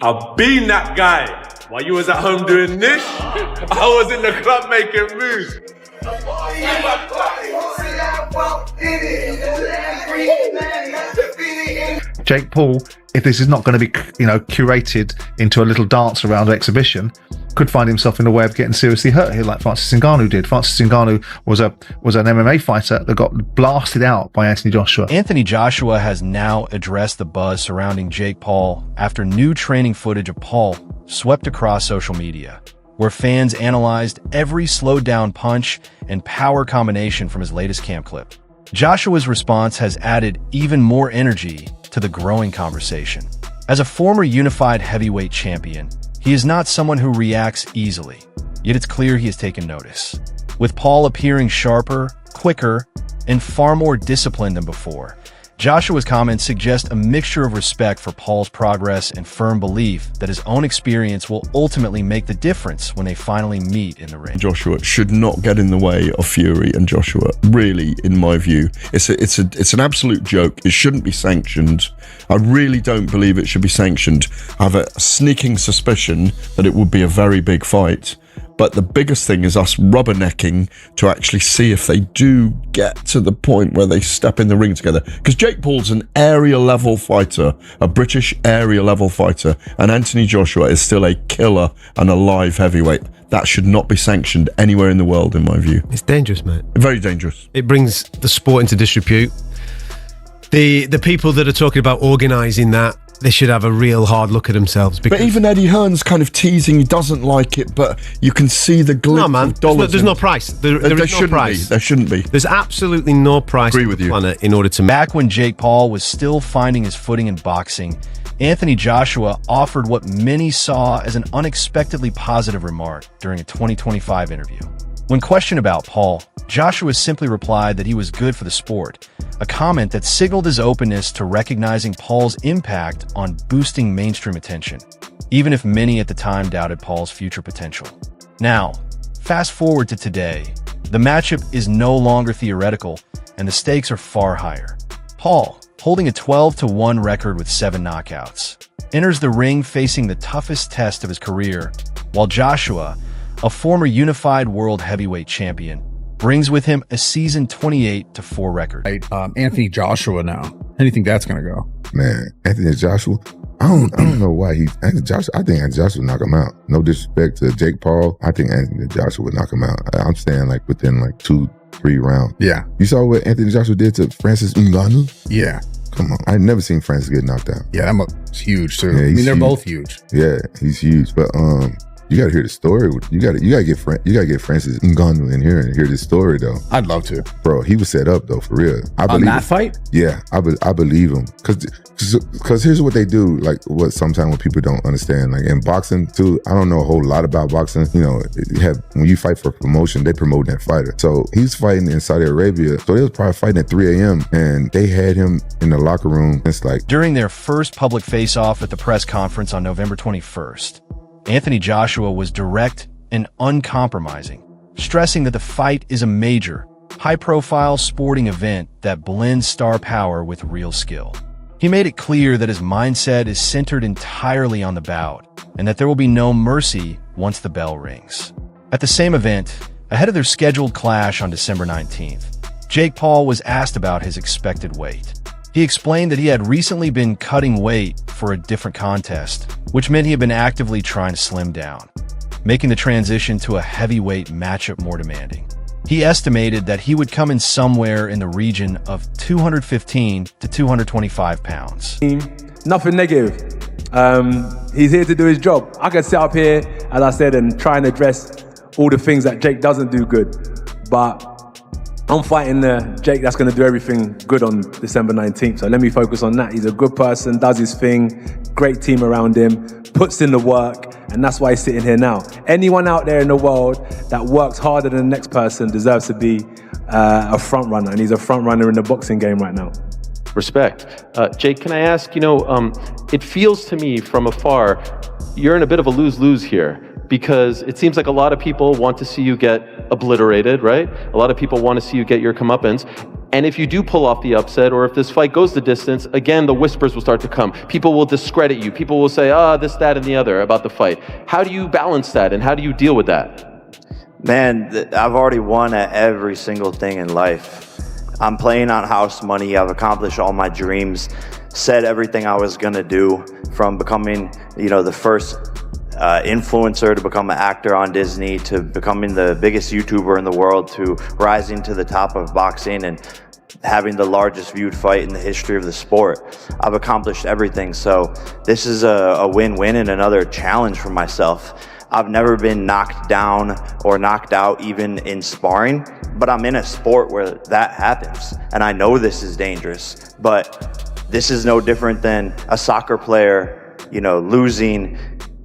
I've been that guy. While you was at home doing this, I was in the club making moves. Jake Paul, if this is not going to be, curated into a little dance around exhibition, could find himself in a way of getting seriously hurt here, like Francis Ngannou did. Francis Ngannou was an MMA fighter that got blasted out by Anthony Joshua. Anthony Joshua has now addressed the buzz surrounding Jake Paul after new training footage of Paul swept across social media, where fans analyzed every slowed down punch and power combination from his latest camp clip. Joshua's response has added even more energy to the growing conversation. As a former unified heavyweight champion, he is not someone who reacts easily, yet it's clear he has taken notice. With Paul appearing sharper, quicker, and far more disciplined than before, Joshua's comments suggest a mixture of respect for Paul's progress and firm belief that his own experience will ultimately make the difference when they finally meet in the ring. Joshua should not get in the way of Fury and Joshua. Really, in my view, it's an absolute joke. It shouldn't be sanctioned. I really don't believe it should be sanctioned. I have a sneaking suspicion that it would be a very big fight. But the biggest thing is us rubbernecking to actually see if they do get to the point where they step in the ring together. Because Jake Paul's an area level fighter, a British area level fighter, and Anthony Joshua is still a killer and a live heavyweight. That should not be sanctioned anywhere in the world, in my view. It's dangerous, mate. Very dangerous. It brings the sport into disrepute. The people that are talking about organising that, they should have a real hard look at themselves. But even Eddie Hearn's kind of teasing he doesn't like it, but you can see the glimpse of dollars. There's no price. There is no price. There shouldn't be. There's absolutely no price on the planet in order to... Back when Jake Paul was still finding his footing in boxing, Anthony Joshua offered what many saw as an unexpectedly positive remark during a 2025 interview. When questioned about Paul, Joshua simply replied that he was good for the sport, a comment that signaled his openness to recognizing Paul's impact on boosting mainstream attention, even if many at the time doubted Paul's future potential. Now, fast forward to today. The matchup is no longer theoretical, and the stakes are far higher. Paul, holding a 12-1 record with 7 knockouts, enters the ring facing the toughest test of his career, while Joshua, a former unified world heavyweight champion, brings with him a season 28-4 record. Anthony Joshua now. How do you think that's going to go? Man, Anthony Joshua, I don't know why I think Anthony Joshua would knock him out. No disrespect to Jake Paul. I think Anthony Joshua would knock him out. I'm saying like within like 2-3 rounds. Yeah. You saw what Anthony Joshua did to Francis Ngannou? Yeah. Come on. I've never seen Francis get knocked out. Yeah, that's huge too. Yeah, they're both huge. Yeah, he's huge. But you got to hear the story. You got to get Francis Ngannou in here and hear this story though. I'd love to, bro. He was set up though, for real. I believe that fight. Yeah, I believe him because here's what they do. Like what sometimes when people don't understand. Like in boxing too, I don't know a whole lot about boxing. You know, when you fight for promotion, they promote that fighter. So he's fighting in Saudi Arabia. So they was probably fighting at 3 a.m. and they had him in the locker room. It's like during their first public face-off at the press conference on November 21st. Anthony Joshua was direct and uncompromising, stressing that the fight is a major, high-profile sporting event that blends star power with real skill. He made it clear that his mindset is centered entirely on the bout, and that there will be no mercy once the bell rings. At the same event, ahead of their scheduled clash on December 19th, Jake Paul was asked about his expected weight. He explained that he had recently been cutting weight for a different contest, which meant he had been actively trying to slim down, making the transition to a heavyweight matchup more demanding. He estimated that he would come in somewhere in the region of 215 to 225 pounds. Nothing negative. He's here to do his job. I can sit up here, as I said, and try and address all the things that Jake doesn't do good, but I'm fighting the Jake that's going to do everything good on December 19th. So let me focus on that. He's a good person, does his thing, great team around him, puts in the work, and that's why he's sitting here now. Anyone out there in the world that works harder than the next person deserves to be a front runner, and he's a front runner in the boxing game right now. Respect. Jake, can I ask, it feels to me from afar, you're in a bit of a lose-lose here. Because it seems like a lot of people want to see you get obliterated, right? A lot of people want to see you get your comeuppance. And if you do pull off the upset, or if this fight goes the distance, again, the whispers will start to come. People will discredit you. People will say, this, that, and the other about the fight. How do you balance that, and how do you deal with that? Man, I've already won at every single thing in life. I'm playing on house money. I've accomplished all my dreams, said everything I was gonna do, from becoming, the first influencer to become an actor on Disney, to becoming the biggest YouTuber in the world, to rising to the top of boxing and having the largest viewed fight in the history of the sport. I've accomplished everything, so this is a win-win and another challenge for myself. I've never been knocked down or knocked out even in sparring, but I'm in a sport where that happens, and I know this is dangerous, but this is no different than a soccer player, losing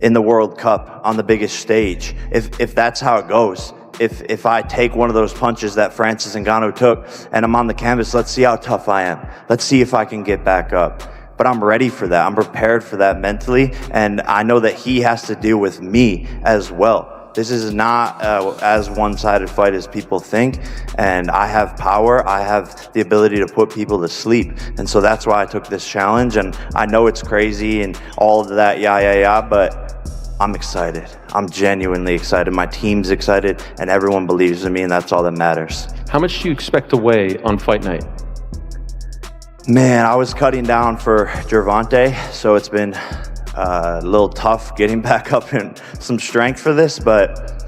in the World Cup on the biggest stage. If that's how it goes, if I take one of those punches that Francis Ngannou took and I'm on the canvas, let's see how tough I am. Let's see if I can get back up. But I'm ready for that. I'm prepared for that mentally, and I know that he has to deal with me as well. This is not as one-sided fight as people think, and I have power. I have the ability to put people to sleep, and so that's why I took this challenge. And I know it's crazy and all of that, but I'm excited. I'm genuinely excited. My team's excited, and everyone believes in me, and that's all that matters. How much do you expect to weigh on fight night? Man, I was cutting down for Gervonta, so it's been a little tough getting back up in some strength for this, but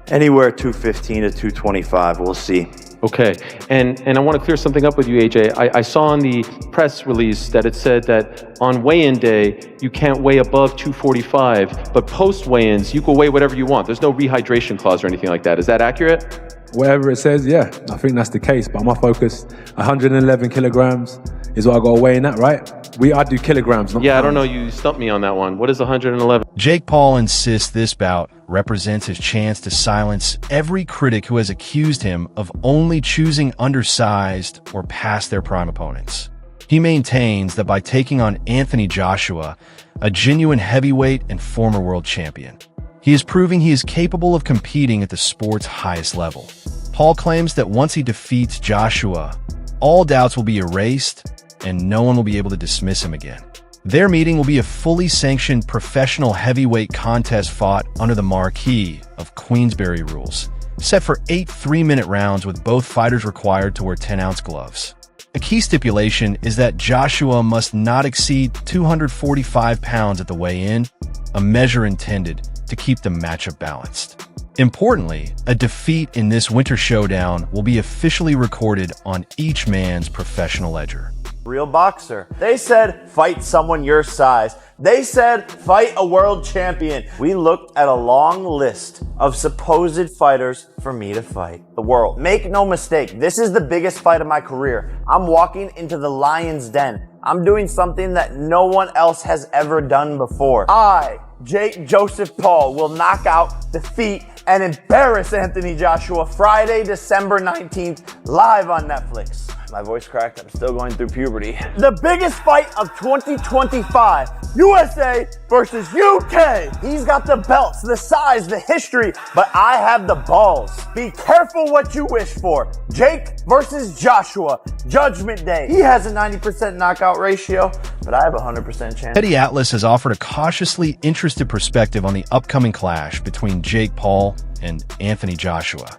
anywhere 215 to 225, we'll see. Okay, and I want to clear something up with you, AJ. I saw in the press release that it said that on weigh-in day, you can't weigh above 245, but post-weigh-ins, you can weigh whatever you want. There's no rehydration clause or anything like that. Is that accurate? Whatever it says, yeah, I think that's the case. But my focus, 111 kilograms is what I got to weigh in at, right? I do kilograms, not Yeah, pounds. I don't know. You stumped me on that one. What is 111? Jake Paul insists this bout represents his chance to silence every critic who has accused him of only choosing undersized or past their prime opponents. He maintains that by taking on Anthony Joshua, a genuine heavyweight and former world champion, he is proving he is capable of competing at the sport's highest level. Paul claims that once he defeats Joshua, all doubts will be erased and no one will be able to dismiss him again. Their meeting will be a fully sanctioned professional heavyweight contest fought under the marquee of Queensberry rules, set for 8 3-minute rounds with both fighters required to wear 10-ounce gloves. A key stipulation is that Joshua must not exceed 245 pounds at the weigh-in, a measure intended to keep the matchup balanced. Importantly, a defeat in this winter showdown will be officially recorded on each man's professional ledger. Real boxer. They said, fight someone your size. They said, fight a world champion. We looked at a long list of supposed fighters for me to fight. The world. Make no mistake, this is the biggest fight of my career. I'm walking into the lion's den. I'm doing something that no one else has ever done before. I, Jake Joseph Paul, will knock out, defeat, and embarrass Anthony Joshua Friday, December 19th, live on Netflix. My voice cracked, I'm still going through puberty. The biggest fight of 2025, USA versus UK. He's got the belts, the size, the history, but I have the balls. Be careful what you wish for. Jake versus Joshua, Judgment Day. He has a 90% knockout ratio, but I have a 100% chance. Eddie Atlas has offered a cautiously interested perspective on the upcoming clash between Jake Paul and Anthony Joshua.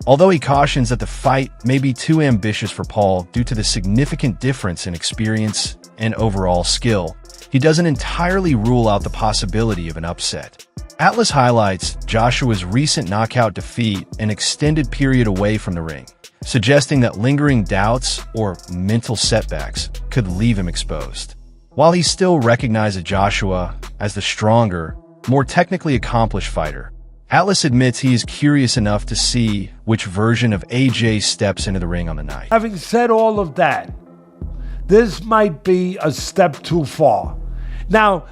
Although he cautions that the fight may be too ambitious for Paul due to the significant difference in experience and overall skill, he doesn't entirely rule out the possibility of an upset. Atlas highlights Joshua's recent knockout defeat and extended period away from the ring, suggesting that lingering doubts or mental setbacks could leave him exposed. While he still recognizes Joshua as the stronger, more technically accomplished fighter, Atlas admits he is curious enough to see which version of AJ steps into the ring on the night. Having said all of that, this might be a step too far. Now,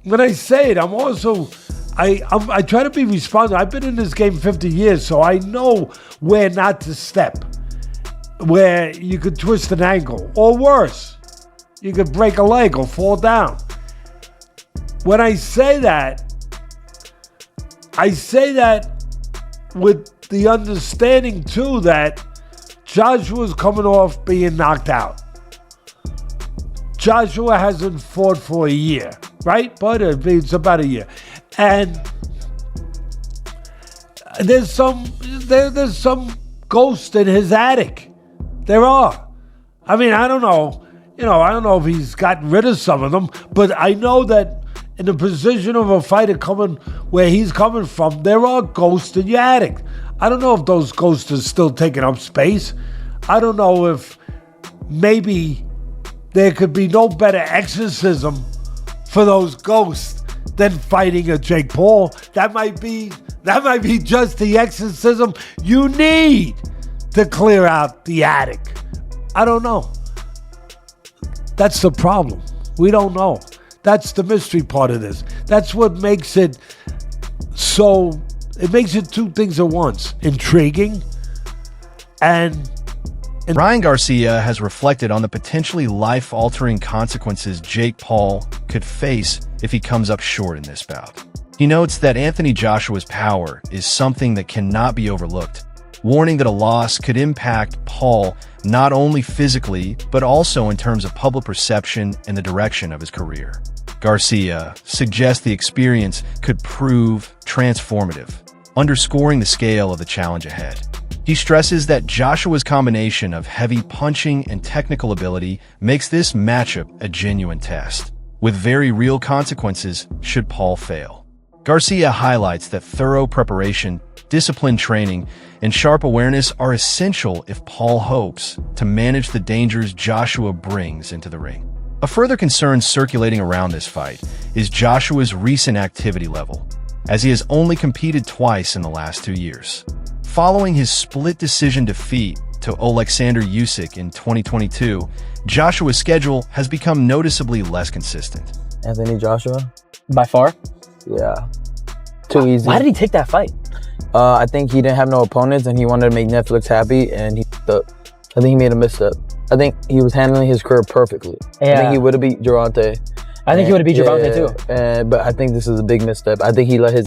when I say it, I'm also, I try to be responsible. I've been in this game 50 years, so I know where not to step, where you could twist an ankle, or worse, you could break a leg or fall down. When I say that with the understanding too that Joshua's coming off being knocked out. Joshua hasn't fought for a year, right? But it's about a year. And there's some ghost in his attic. There are. I mean, I don't know. I don't know if he's gotten rid of some of them, but I know that in the position of a fighter coming where he's coming from, there are ghosts in your attic. I don't know if those ghosts are still taking up space. I don't know if maybe there could be no better exorcism for those ghosts than fighting a Jake Paul. That might be just the exorcism you need to clear out the attic. I don't know. That's the problem. We don't know. That's the mystery part of this. That's what makes it so. It makes it two things at once: intriguing and Ryan Garcia has reflected on the potentially life-altering consequences Jake Paul could face if he comes up short in this bout. He notes that Anthony Joshua's power is something that cannot be overlooked, warning that a loss could impact Paul not only physically, but also in terms of public perception and the direction of his career. Garcia suggests the experience could prove transformative, underscoring the scale of the challenge ahead. He stresses that Joshua's combination of heavy punching and technical ability makes this matchup a genuine test, with very real consequences should Paul fail. Garcia highlights that thorough preparation, disciplined training, and sharp awareness are essential if Paul hopes to manage the dangers Joshua brings into the ring. A further concern circulating around this fight is Joshua's recent activity level, as he has only competed twice in the last 2 years. Following his split decision defeat to Oleksandr Usyk in 2022, Joshua's schedule has become noticeably less consistent. Anthony Joshua? By far? Yeah. Too easy. Why did he take that fight? I think he didn't have no opponents and he wanted to make Netflix happy and he fucked up. I think he made a misstep. I think he was handling his career perfectly. Yeah. I think he would have beat Gervonta. I think he would have beat Gervonta too. But I think this is a big misstep. I think he let his